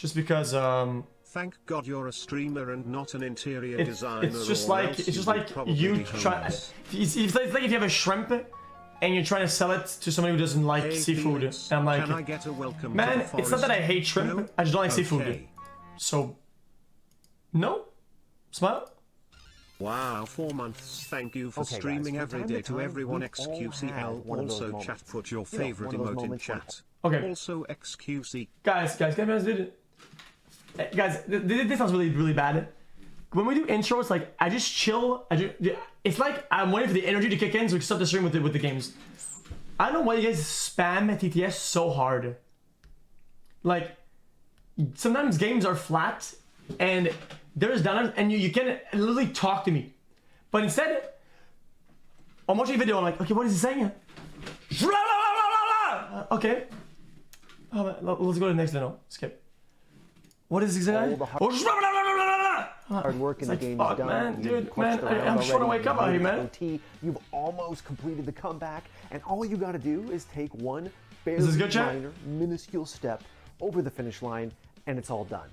just because Thank God you're a streamer and not an interior designer. It's just like you try. It's like if you have a shrimp and you're trying to sell it to somebody who doesn't like seafood. And I'm like, can I get a welcome man, to the it's not that I hate shrimp. No? I just don't like Okay. seafood. So, no, smile. Wow, 4 months. Thank you for streaming every day to everyone. xQcOW. Also, chat, put your favorite emote in chat. Okay. Also, xQc. Guys, can I be honest, dude? Guys, this sounds really bad. When we do intros, like I just chill. It's like I'm waiting for the energy to kick in so we can start the stream with the games. I don't know why you guys spam TTS so hard. Like sometimes games are flat and there's downers and you can literally talk to me, but instead I'm watching a video. I'm like, okay, what is he saying? Okay, let's go to the next video. Skip. What is he saying? Hard work in the game's done. Man, dude, man, I'm trying to wake up out here, man. You've almost completed the comeback, and all you got to do is take one fairly minor, minuscule step over the finish line, and it's all done.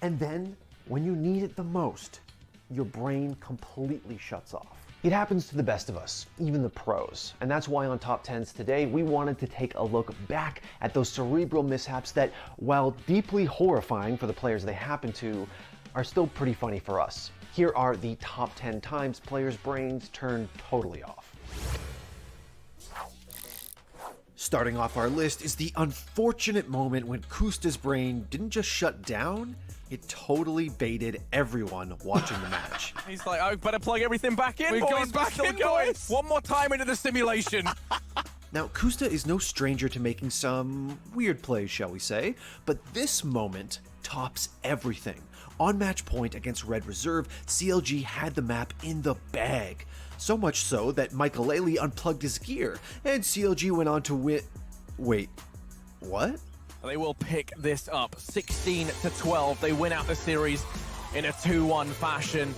And then, when you need it the most, your brain completely shuts off. It happens to the best of us, even the pros. And that's why on Top 10s today, we wanted to take a look back at those cerebral mishaps that, while deeply horrifying for the players they happen to, are still pretty funny for us. Here are the top 10 times players' brains turn totally off. Starting off our list is the unfortunate moment when Kusta's brain didn't just shut down, it totally baited everyone watching the match. He's like, I better plug everything back in, boys. We're going back in, boys. One more time into the simulation. Now, Kusta is no stranger to making some weird plays, shall we say, but this moment tops everything. On match point against Red Reserve, CLG had the map in the bag. So much so that Michael unplugged his gear, and CLG went on to win. Wait, what? They will pick this up, 16-12. They win out the series in a 2-1 fashion.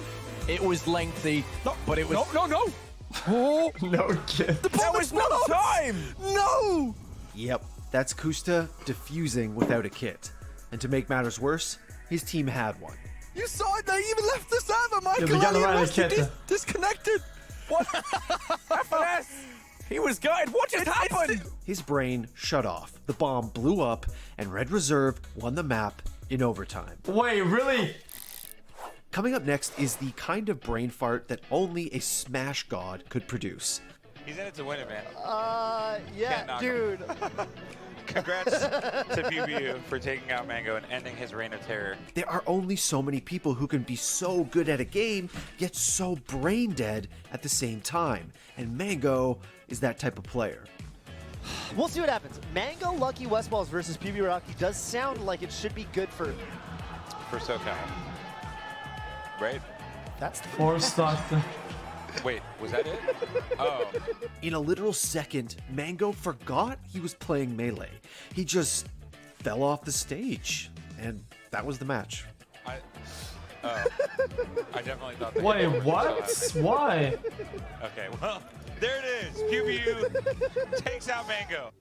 It was lengthy, but it was... No! Oh, no, kid. There was no time! No! Yep, that's Kusta defusing without a kit. And to make matters worse, his team had one. You saw it, they even left the server, Michael. Disconnected. What? FNS! He was guided. What just happened? His brain shut off. The bomb blew up, and Red Reserve won the map in overtime. Wait, really? Coming up next is the kind of brain fart that only a Smash god could produce. He's in it to win it, man. Yeah, dude. Congrats to PBU for taking out Mango and ending his reign of terror. There are only so many people who can be so good at a game, yet so brain dead at the same time. And Mango is that type of player. We'll see what happens. Mango Lucky Westballs versus PB Rocky does sound like it should be good for SoCal. Right? That's the Force Doctor. Wait, was that it? Oh. In a literal second, Mango forgot he was playing Melee. He just fell off the stage, and that was the match. I definitely thought that. Wait, what? Why? Okay, well, there it is. PBU takes out Mango.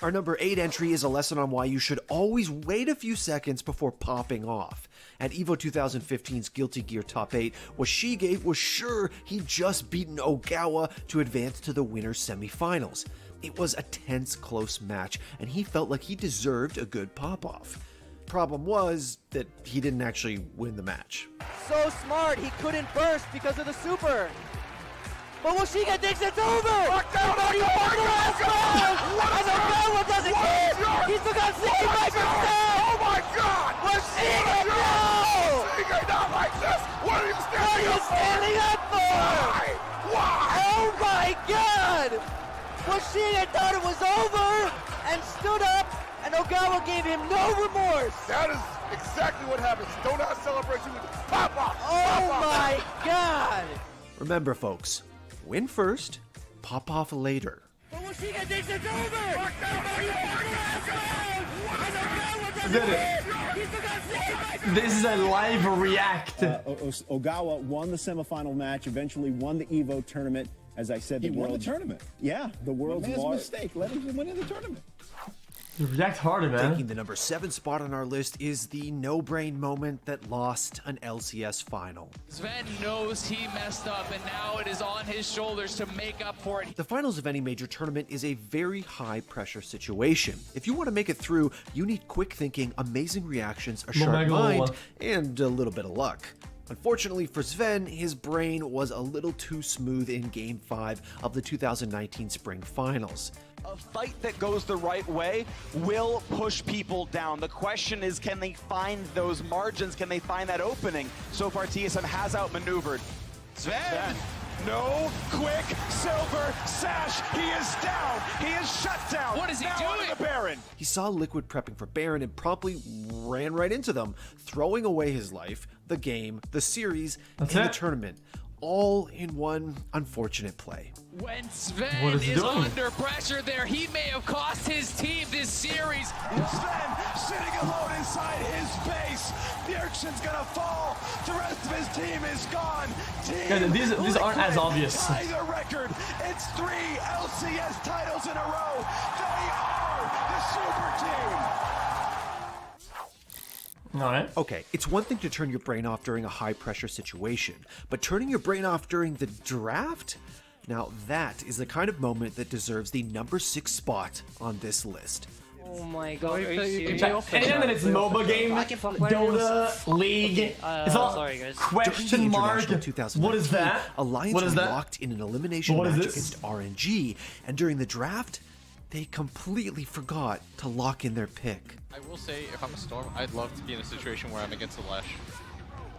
Our number 8 entry is a lesson on why you should always wait a few seconds before popping off. At EVO 2015's Guilty Gear Top 8, Washige was sure he'd just beaten Ogawa to advance to the winner's semifinals. It was a tense, close match, and he felt like he deserved a good pop-off. Problem was that he didn't actually win the match. So smart, he couldn't burst because of the super. But Washige thinks it's over! Nobody wants to and Ogawa doesn't care! He still got 65%! Oh my god! Washige, no! Washige not like this! What are you standing up for? Why? Oh my god! Washige thought it was over and stood up, and Ogawa gave him no remorse! That is exactly what happens. Don't have celebration with pop off! Oh my god! Remember, folks, win first, pop off later. But Washige thinks it's over! This is a live react. Ogawa won the semifinal match, eventually won the EVO tournament. As I said, he won the tournament. Yeah, the world's man's mistake. Let him win in the tournament. React harder, man. Taking the number 7 spot on our list is the no-brain moment that lost an LCS final. Sven knows he messed up, and now it is on his shoulders to make up for it. The finals of any major tournament is a very high-pressure situation. If you want to make it through, you need quick thinking, amazing reactions, a sharp mind, and a little bit of luck. Unfortunately for Sven, his brain was a little too smooth in Game 5 of the 2019 Spring Finals. A fight that goes the right way will push people down. The question is, can they find those margins? Can they find that opening? So far, TSM has outmaneuvered. Sven! No quick silver sash. He is down. He is shut down. What is he doing? The Baron. He saw Liquid prepping for Baron and promptly ran right into them, throwing away his life, the game, the series, and the tournament, all in one unfortunate play. When Sven is under pressure there, he may have cost his team this series. Sven sitting alone inside his base. The Urchin's gonna fall. The rest of his team is gone. These aren't as obvious. The record. It's 3 LCS titles in a row. They are the super team. Alright. Okay, it's one thing to turn your brain off during a high-pressure situation, but turning your brain off during the draft? Now that is the kind of moment that deserves the number 6 spot on this list. Oh my god, are you serious? Anything that it's MOBA game, Dota, League, it's all question mark. What is that? Alliance what is that? locked in an elimination match against RNG, and during the draft, they completely forgot to lock in their pick. I will say, if I'm a Storm, I'd love to be in a situation where I'm against a Lesh,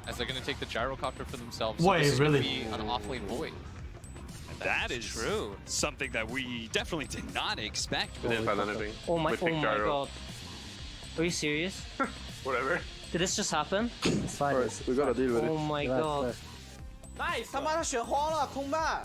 as they're going to take the gyrocopter for themselves. Wait, so this really? Is gonna be an off-lane void. That is true. Something that we definitely did not expect. Oh my god. Are you serious? Whatever. Did this just happen? It's fine. We gotta deal with it. Oh my god. Nice， 他妈的选慌了，空霸。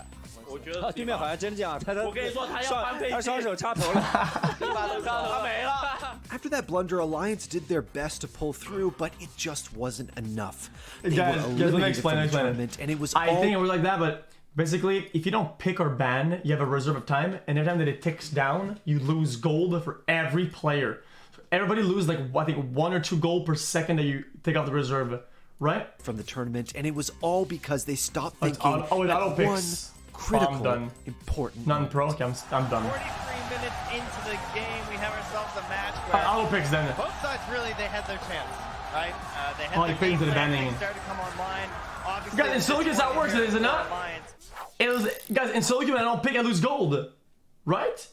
我觉得对面好像真这样，他我跟你说，他要翻配他双手插头了，他没了。 After that blunder, Alliance did their best to pull through, but it just wasn't enough. They Guys, were let me eliminated explain from the it. tournament, and it was I think it was like that, but basically, if you don't pick or ban, you have a reserve of time, and every time that it ticks down, you lose gold for every player. So everybody loses like, I think, 1 or 2 gold per second that you take off the reserve, right? From the tournament, and it was all because they stopped thinking auto at picks. one critical, done. important Non-pro, okay, I'm done. 43 minutes into the game, we have ourselves a match where Auto picks then. both sides really, they had their chance, right? They had He put into the banning. They started to come online. Obviously, Guys, in solo queues, how it works, is it not? It was, guys, in solo queue, I don't pick, I lose gold, right?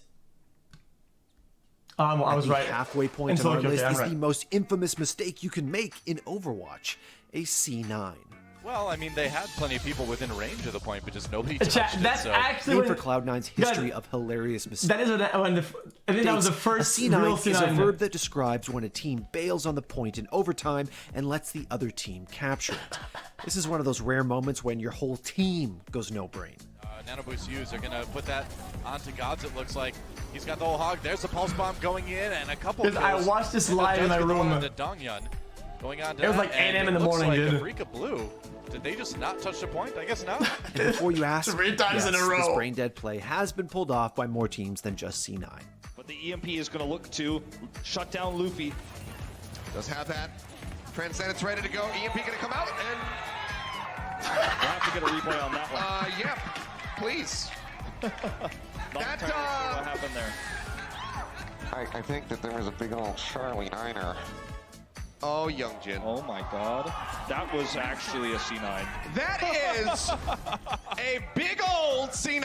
I was right. The halfway point in on our list is right. the most infamous mistake you can make in Overwatch, a C9. Well, I mean, they had plenty of people within range of the point, but just nobody touched it. That's so. actually Named for Cloud9's history of hilarious mistakes. That is I think that was the first a C9 real is a verb that describes when a team bails on the point in overtime and lets the other team capture it. This is one of those rare moments when your whole team goes no-brain. Nano Boost U's are going to put that onto Gods, it looks like. He's got the whole hog. There's the pulse bomb going in, and a couple kills. I watched this live in my room. Going on to it was like 8 AM in the morning, like dude. Africa Blue. Did they just not touch the point? I guess not. And before you ask, 3 times yes, in a row. This brain-dead play has been pulled off by more teams than just C9. But the EMP is going to look to shut down Luffy. Does have that. Transcendent's ready to go. EMP gonna come out and... We'll have to get a replay on that one. Yep. Please. What happened there? I think that there was a big old Charlie Niner. Oh, Young Jin. Oh my god. That was actually a C9. That is a big old C9.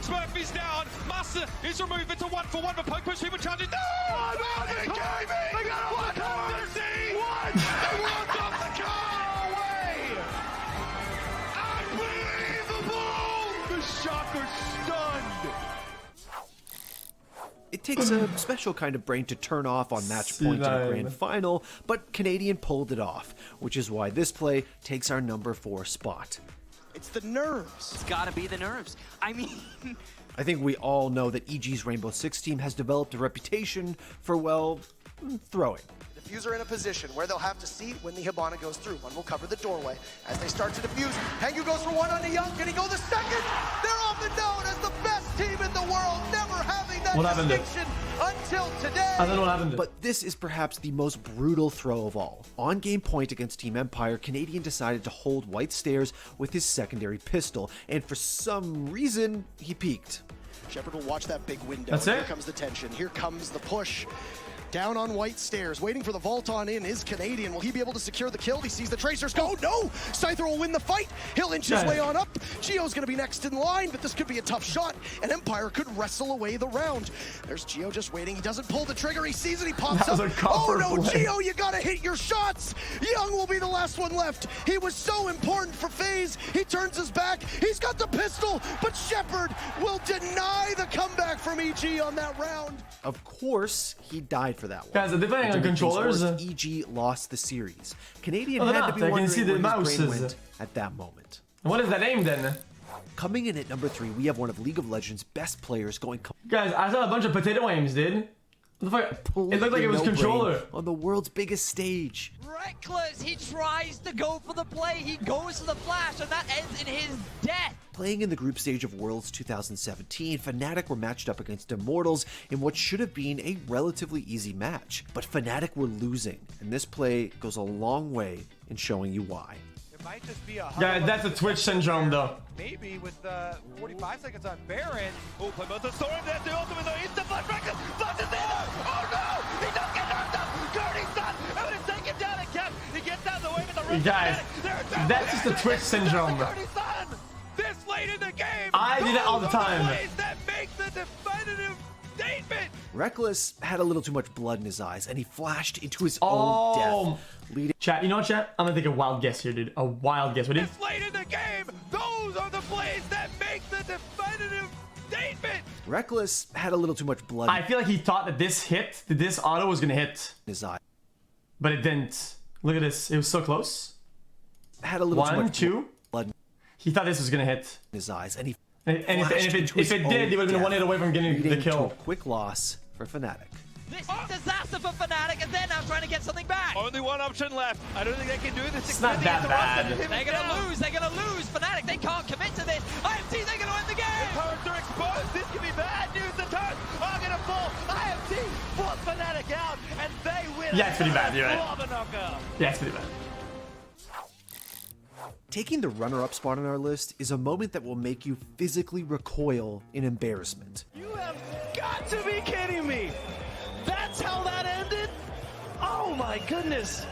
Smurfy's down. Master is removed into 1-for-1, but Poke push people charges. No! Oh, no, the timing! They got a one What? They walked off the car away! Unbelievable! The Shocker stunned. It takes a special kind of brain to turn off on match point in a grand final, but Canadian pulled it off, which is why this play takes our number 4 spot. It's the nerves. It's gotta be the nerves. I mean... I think we all know that EG's Rainbow Six team has developed a reputation for, well, throwing. Diffuser in a position where they'll have to see when the Hibana goes through. One will cover the doorway. As they start to defuse, Hengu goes for one on the Young. Can he go the second? They're often known as the best team in the world, never having that distinction until today. I don't know what happened. But this is perhaps the most brutal throw of all. On game point against Team Empire, Canadian decided to hold white stairs with his secondary pistol, and for some reason, he peeked. Shepard will watch that big window. That's it. Here comes the tension. Here comes the push. Down on white stairs, waiting for the vault on in is Canadian. Will he be able to secure the kill? He sees the Tracers go. No! Scyther will win the fight. He'll inch his way on up. Gio's gonna be next in line, but this could be a tough shot, and Empire could wrestle away the round. There's Gio just waiting. He doesn't pull the trigger. He sees it. He pops up. Oh no, Gio, you gotta hit your shots. Young will be the last one left. He was so important for FaZe. He turns his back. He's got the pistol, but Shepard will deny the comeback from EG on that round. Of course, he died for that one. Guys, are they playing on controllers? EG lost the series. Canadian they're had not. to be I can wondering see the where his brain mouses. went at that moment. What is that aim then? Coming in at number 3, we have one of League of Legends' best players going. Guys, I saw a bunch of potato aims, dude. What the fuck? It looked like it was controller. On the world's biggest stage. Reckless, he tries to go for the play, he goes for the flash, and that ends in his death. Playing in the group stage of Worlds 2017, Fnatic were matched up against Immortals in what should have been a relatively easy match. But Fnatic were losing, and this play goes a long way in showing you why. It might just be a Yeah, that's a Twitch syndrome, though. Maybe with 45 seconds on Baron. Oh, play both the storm, that's the ultimate, though. He's the flash record. Flash is in there. Oh no! He does get knocked up. Cody's done. I'm going to take him down again. He gets out of the way with the rest. Guys, that's just a Twitch syndrome. This late in the game. I do that all the time. That makes the definitive statement. Reckless had a little too much blood in his eyes, and he flashed into his own death. Leading Chat, you know what, chat? I'm gonna take a wild guess here, dude. A wild guess. What do you? This late in the game, those are the plays that make the definitive statement. Reckless had a little too much blood. I feel like he thought that this auto was gonna hit his eye, but it didn't. Look at this. It was so close. Had a little too much two. blood. He thought this was gonna hit his eyes, and he. And if it did, he would have been 1 hit away from getting the kill. To a quick loss for Fnatic. This is disaster for Fnatic, and they're now trying to get something back. Only one option left. I don't think they can do this. It's not that bad. They're gonna lose. They're gonna lose. Fnatic, they can't commit to this. IMT, they're gonna win the game. Powers are exposed. This could be bad news. The turn are gonna fall. IMT force Fnatic out, and they win. Yeah, it's pretty bad. You're right. Knockout. Yeah, it's pretty bad. Taking the runner-up spot on our list is a moment that will make you physically recoil in embarrassment. You have got to be kidding me. That's how that ended? Oh my goodness.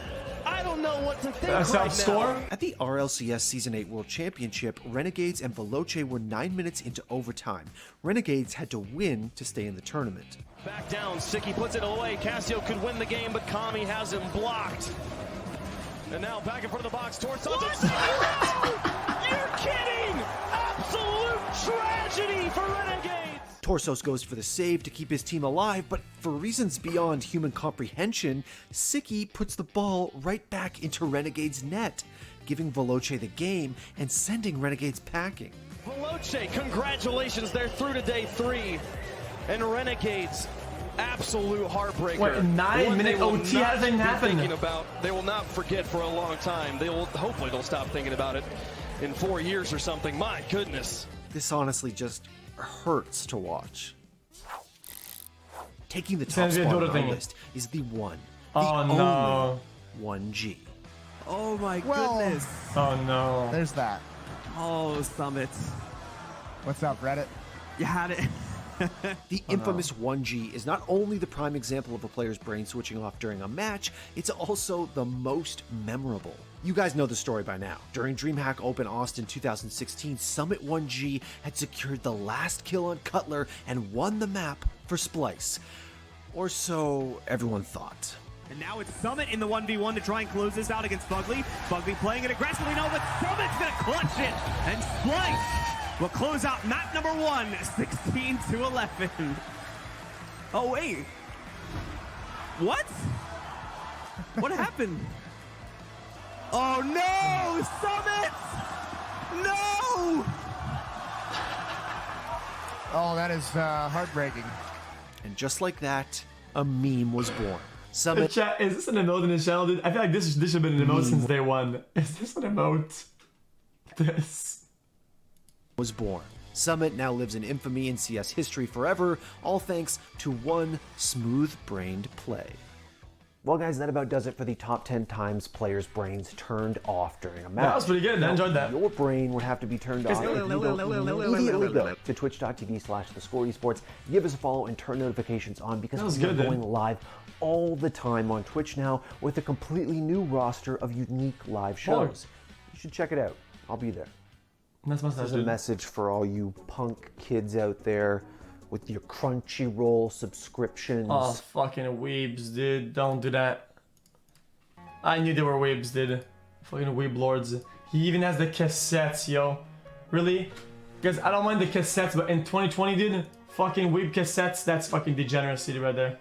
I don't know what to think right now. At the RLCS Season 8 World Championship, Renegades and Veloce were 9 minutes into overtime. Renegades had to win to stay in the tournament. Back down, Sicky puts it away. Cassio could win the game, but Kami has him blocked. And now back in front of the box, Torso. You're kidding! Absolute tragedy for Renegades! Torsos goes for the save to keep his team alive, but for reasons beyond human comprehension, Sicky puts the ball right back into Renegade's net, giving Veloce the game and sending Renegades packing. Veloce, congratulations, they're through to day 3. And Renegades, absolute heartbreaker. What, 9-minute OT hasn't happened. They will not forget for a long time. Hopefully they'll stop thinking about it in 4 years or something. My goodness. This honestly just hurts to watch. Taking the top spot on the list is the only 1G. Oh my goodness. Oh no. There's that. Oh, Summits. What's up, Reddit? You had it. The infamous 1G is not only the prime example of a player's brain switching off during a match, it's also the most memorable. You guys know the story by now. During DreamHack Open Austin 2016, Summit 1G had secured the last kill on Cutler and won the map for Splice. Or so everyone thought. And now it's Summit in the 1v1 to try and close this out against Bugly. Bugly playing it aggressively, no, but Summit's gonna clutch it! And Splice will close out map number 1, 16-11. Oh, wait. What? What happened? Oh, no! Summit! No! Oh, that is heartbreaking. And just like that, a meme was born. Summit. Chat, is this an emote in his channel, dude? I feel like this should have been an emote since day one. Is this an emote? This was born. Summit now lives in infamy in CS history forever, all thanks to one smooth-brained play. Well, guys, that about does it for the top 10 times players' brains turned off during a match. That was pretty good. I enjoyed that. Your brain would have to be turned off if you don't immediately go to twitch.tv/thescoreesports. Give us a follow and turn notifications on because we're going live all the time on Twitch now with a completely new roster of unique live shows. You should check it out. I'll be there. That's This is a message for all you punk kids out there with your Crunchyroll subscriptions. Oh, fucking weebs, dude. Don't do that. I knew they were weebs, dude. Fucking weeb lords. He even has the cassettes, yo. Really? Guys, I don't mind the cassettes, but in 2020, dude, fucking weeb cassettes, that's fucking degeneracy right there.